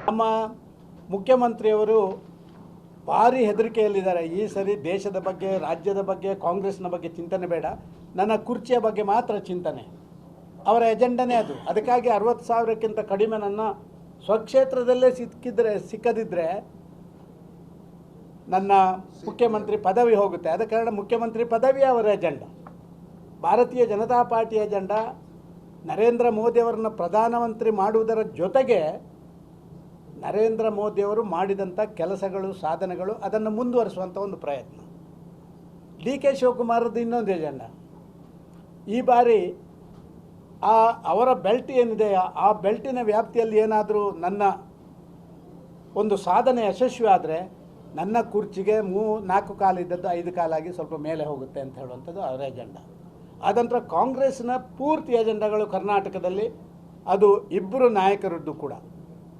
ನಮ್ಮ ಮುಖ್ಯಮಂತ್ರಿಯವರು ಭಾರಿ ಹೆದರಿಕೆಯಲ್ಲಿದ್ದಾರೆ. ಈ ಸರಿ ದೇಶದ ಬಗ್ಗೆ, ರಾಜ್ಯದ ಬಗ್ಗೆ, ಕಾಂಗ್ರೆಸ್ನ ಬಗ್ಗೆ ಚಿಂತನೆ ಬೇಡ, ನನ್ನ ಕುರ್ಚಿಯ ಬಗ್ಗೆ ಮಾತ್ರ ಚಿಂತನೆ. ಅವರ ಎಜೆಂಡನೇ ಅದು. ಅದಕ್ಕಾಗಿ 60,000ಕ್ಕಿಂತ ಕಡಿಮೆ ನನ್ನ ಸ್ವಕ್ಷೇತ್ರದಲ್ಲೇ ಸಿಕ್ಕದಿದ್ದರೆ ನನ್ನ ಮುಖ್ಯಮಂತ್ರಿ ಪದವಿ ಹೋಗುತ್ತೆ. ಆದ ಕಾರಣ ಮುಖ್ಯಮಂತ್ರಿ ಪದವಿ ಅವರ ಎಜೆಂಡಾ. ಭಾರತೀಯ ಜನತಾ ಪಾರ್ಟಿ ಎಜೆಂಡಾ ನರೇಂದ್ರ ಮೋದಿಯವರನ್ನು ಪ್ರಧಾನಮಂತ್ರಿ ಮಾಡುವುದರ ಜೊತೆಗೆ ನರೇಂದ್ರ ಮೋದಿಯವರು ಮಾಡಿದಂಥ ಕೆಲಸಗಳು, ಸಾಧನೆಗಳು ಅದನ್ನು ಮುಂದುವರಿಸುವಂಥ ಒಂದು ಪ್ರಯತ್ನ. ಡಿ ಕೆ ಶಿವಕುಮಾರದ್ದು ಇನ್ನೊಂದು ಎಜೆಂಡಾ. ಈ ಬಾರಿ ಅವರ ಬೆಲ್ಟ್ ಏನಿದೆ, ಆ ಬೆಲ್ಟಿನ ವ್ಯಾಪ್ತಿಯಲ್ಲಿ ಏನಾದರೂ ನನ್ನ ಒಂದು ಸಾಧನೆ ಯಶಸ್ವಿ ಆದರೆ ನನ್ನ ಕುರ್ಚಿಗೆ 4 ಕಾಲಿದ್ದದ್ದು 5 ಕಾಲಾಗಿ ಸ್ವಲ್ಪ ಮೇಲೆ ಹೋಗುತ್ತೆ ಅಂತ ಹೇಳುವಂಥದ್ದು ಅವರ ಎಜೆಂಡಾ. ಆದಂತರ ಕಾಂಗ್ರೆಸ್ನ ಪೂರ್ತಿ ಎಜೆಂಡಾಗಳು ಕರ್ನಾಟಕದಲ್ಲಿ ಅದು ಇಬ್ಬರು ನಾಯಕರದ್ದು ಕೂಡ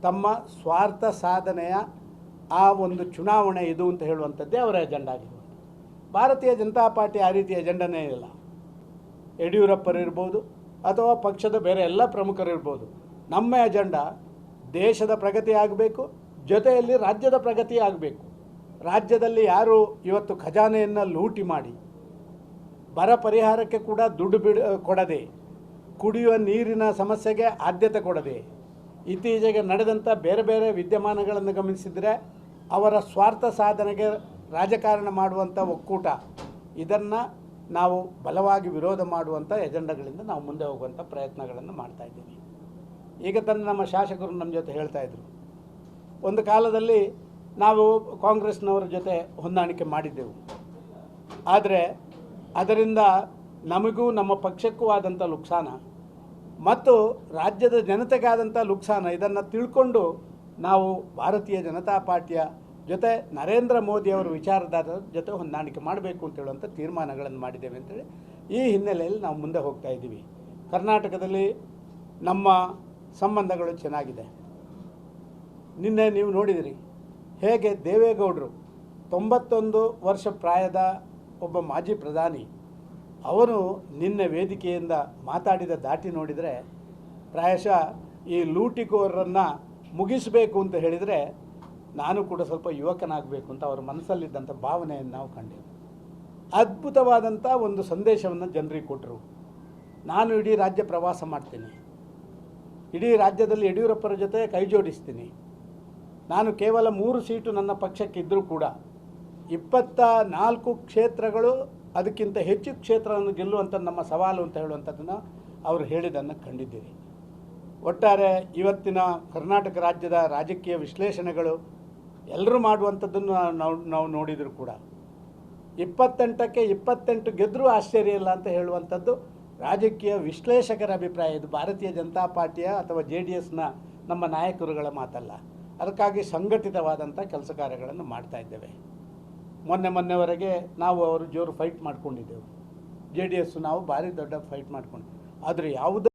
ತಮ್ಮ ಸ್ವಾರ್ಥ ಸಾಧನೆಯ ಆ ಒಂದು ಚುನಾವಣೆ ಇದು ಅಂತ ಹೇಳುವಂಥದ್ದೇ ಅವರ ಎಜೆಂಡಾ ಆಗಿದೆ. ಭಾರತೀಯ ಜನತಾ ಪಾರ್ಟಿ ಆ ರೀತಿ ಎಜೆಂಡನೇ ಇಲ್ಲ. ಯಡಿಯೂರಪ್ಪರಿರ್ಬೋದು ಅಥವಾ ಪಕ್ಷದ ಬೇರೆ ಎಲ್ಲ ಪ್ರಮುಖರಿರ್ಬೋದು, ನಮ್ಮ ಎಜೆಂಡಾ ದೇಶದ ಪ್ರಗತಿ ಆಗಬೇಕು, ಜೊತೆಯಲ್ಲಿ ರಾಜ್ಯದ ಪ್ರಗತಿ ಆಗಬೇಕು. ರಾಜ್ಯದಲ್ಲಿ ಯಾರು ಇವತ್ತು ಖಜಾನೆಯನ್ನು ಲೂಟಿ ಮಾಡಿ ಬರ ಪರಿಹಾರಕ್ಕೆ ಕೂಡ ದುಡ್ಡು ಕೊಡದೆ, ಕುಡಿಯುವ ನೀರಿನ ಸಮಸ್ಯೆಗೆ ಆದ್ಯತೆ ಕೊಡದೆ, ಇತ್ತೀಚೆಗೆ ನಡೆದಂಥ ಬೇರೆ ಬೇರೆ ವಿದ್ಯಮಾನಗಳನ್ನು ಗಮನಿಸಿದರೆ ಅವರ ಸ್ವಾರ್ಥ ಸಾಧನೆಗೆ ರಾಜಕಾರಣ ಮಾಡುವಂಥ ಒಕ್ಕೂಟ, ಇದನ್ನು ನಾವು ಬಲವಾಗಿ ವಿರೋಧ ಮಾಡುವಂಥ ಎಜೆಂಡಾಗಳಿಂದ ನಾವು ಮುಂದೆ ಹೋಗುವಂಥ ಪ್ರಯತ್ನಗಳನ್ನು ಮಾಡ್ತಾಯಿದ್ದೀವಿ. ಈಗ ನಮ್ಮ ಶಾಸಕರು ನಮ್ಮ ಜೊತೆ ಹೇಳ್ತಾಯಿದ್ರು, ಒಂದು ಕಾಲದಲ್ಲಿ ನಾವು ಕಾಂಗ್ರೆಸ್ನವರ ಜೊತೆ ಹೊಂದಾಣಿಕೆ ಮಾಡಿದ್ದೆವು, ಆದರೆ ಅದರಿಂದ ನಮಗೂ ನಮ್ಮ ಪಕ್ಷಕ್ಕೂ ಆದಂಥ ನುಕ್ಸಾನ ಮತ್ತು ರಾಜ್ಯದ ಜನತೆಗಾದಂಥ ನುಕ್ಸಾನ, ಇದನ್ನು ತಿಳ್ಕೊಂಡು ನಾವು ಭಾರತೀಯ ಜನತಾ ಪಾರ್ಟಿಯ ಜೊತೆ ನರೇಂದ್ರ ಮೋದಿಯವರ ವಿಚಾರಧಾರದ ಜೊತೆ ಹೊಂದಾಣಿಕೆ ಮಾಡಬೇಕು ಅಂತ ಹೇಳುವಂಥ ತೀರ್ಮಾನಗಳನ್ನು ಮಾಡಿದ್ದೇವೆ ಅಂತೇಳಿ ಈ ಹಿನ್ನೆಲೆಯಲ್ಲಿ ನಾವು ಮುಂದೆ ಹೋಗ್ತಾ ಇದ್ದೀವಿ. ಕರ್ನಾಟಕದಲ್ಲಿ ನಮ್ಮ ಸಂಬಂಧಗಳು ಚೆನ್ನಾಗಿದೆ. ನಿನ್ನೆ ನೀವು ನೋಡಿದಿರಿ ಹೇಗೆ ದೇವೇಗೌಡರು 91 ವರ್ಷ ಪ್ರಾಯದ ಒಬ್ಬ ಮಾಜಿ ಪ್ರಧಾನಿ ಅವರು ನಿನ್ನೆ ವೇದಿಕೆಯಿಂದ ಮಾತಾಡಿದ ದಾಟಿ ನೋಡಿದರೆ ಪ್ರಾಯಶಃ ಈ ಲೂಟಿಕೋರರನ್ನು ಮುಗಿಸಬೇಕು ಅಂತ ಹೇಳಿದರೆ ನಾನು ಕೂಡ ಸ್ವಲ್ಪ ಯುವಕನಾಗಬೇಕು ಅಂತ ಅವರ ಮನಸ್ಸಲ್ಲಿದ್ದಂಥ ಭಾವನೆಯನ್ನು ನಾವು ಕಂಡೆವು. ಅದ್ಭುತವಾದಂಥ ಒಂದು ಸಂದೇಶವನ್ನು ಜನರಿಗೆ ಕೊಟ್ಟರು. ನಾನು ಇಡೀ ರಾಜ್ಯ ಪ್ರವಾಸ ಮಾಡ್ತೀನಿ, ಇಡೀ ರಾಜ್ಯದಲ್ಲಿ ಯಡಿಯೂರಪ್ಪರ ಜೊತೆ ಕೈ ಜೋಡಿಸ್ತೀನಿ, ನಾನು ಕೇವಲ 3 ಸೀಟು ನನ್ನ ಪಕ್ಷಕ್ಕಿದ್ದರೂ ಕೂಡ 24 ಕ್ಷೇತ್ರಗಳು ಅದಕ್ಕಿಂತ ಹೆಚ್ಚು ಕ್ಷೇತ್ರವನ್ನು ಗೆಲ್ಲುವಂಥ ನಮ್ಮ ಸವಾಲು ಅಂತ ಹೇಳುವಂಥದ್ದನ್ನು ಅವರು ಹೇಳಿದ್ದನ್ನು ಕಂಡಿದ್ದೀರಿ. ಒಟ್ಟಾರೆ ಇವತ್ತಿನ ಕರ್ನಾಟಕ ರಾಜ್ಯದ ರಾಜಕೀಯ ವಿಶ್ಲೇಷಣೆಗಳು ಎಲ್ಲರೂ ಮಾಡುವಂಥದ್ದನ್ನು ನಾವು ನೋಡಿದರೂ ಕೂಡ 28ಕ್ಕೆ 28 ಗೆದ್ದರೂ ಆಶ್ಚರ್ಯ ಇಲ್ಲ ಅಂತ ಹೇಳುವಂಥದ್ದು ರಾಜಕೀಯ ವಿಶ್ಲೇಷಕರ ಅಭಿಪ್ರಾಯ. ಇದು ಭಾರತೀಯ ಜನತಾ ಪಾರ್ಟಿಯ ಅಥವಾ JDSನ ನಮ್ಮ ನಾಯಕರುಗಳ ಮಾತಲ್ಲ. ಅದಕ್ಕಾಗಿ ಸಂಘಟಿತವಾದಂಥ ಕೆಲಸ ಕಾರ್ಯಗಳನ್ನು ಮಾಡ್ತಾ ಇದ್ದೇವೆ. ಮೊನ್ನೆವರೆಗೆ ನಾವು ಅವರು ಜೋರು ಫೈಟ್ ಮಾಡ್ಕೊಂಡಿದ್ದೆವು. JDS ನಾವು ಭಾರಿ ದೊಡ್ಡ ಫೈಟ್ ಮಾಡ್ಕೊಂಡು, ಆದರೆ ಯಾವುದೇ